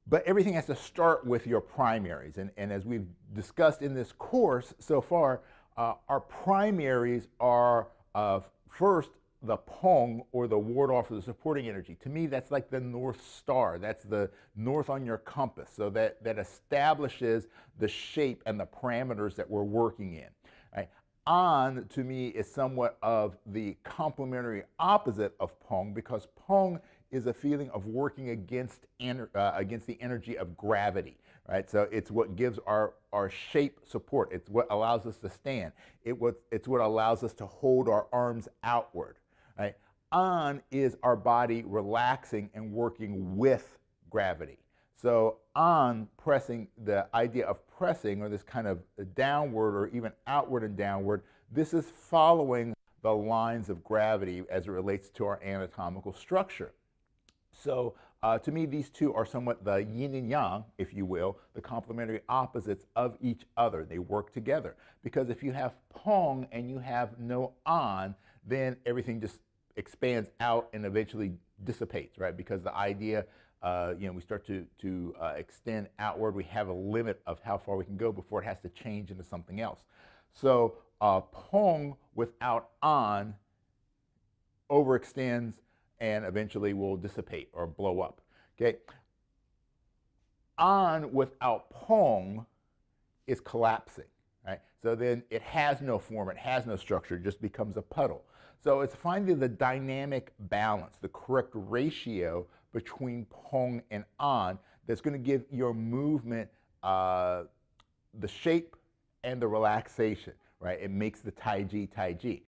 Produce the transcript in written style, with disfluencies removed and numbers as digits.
But everything has to start with your primaries. And as we've discussed in this course so far, our primaries are first the Pong, or the ward off, or the supporting energy. To me, that's like the North Star. That's the north on your compass. So that establishes the shape and the parameters that we're working in. Right? An, to me, is somewhat of the complementary opposite of Pong, because Pong is a feeling of working against the energy of gravity, right? So it's what gives our shape support. It's what allows us to stand. It's what allows us to hold our arms outward, right? An is our body relaxing and working with gravity. So an, pressing, the idea of pressing, or this kind of downward or even outward and downward, this is following the lines of gravity as it relates to our anatomical structure. So to me, these two are somewhat the yin and yang, if you will, the complementary opposites of each other. They work together. Because if you have Pong and you have no An, then everything just expands out and eventually dissipates, right? Because the idea, we start to extend outward. We have a limit of how far we can go before it has to change into something else. So Pong without An overextends and eventually will dissipate or blow up. Okay? An without Pong is collapsing. Right? So then it has no form, it has no structure, it just becomes a puddle. So it's finding the dynamic balance, the correct ratio between Pong and An that's going to give your movement the shape and the relaxation. Right? It makes the Tai Chi Tai Chi.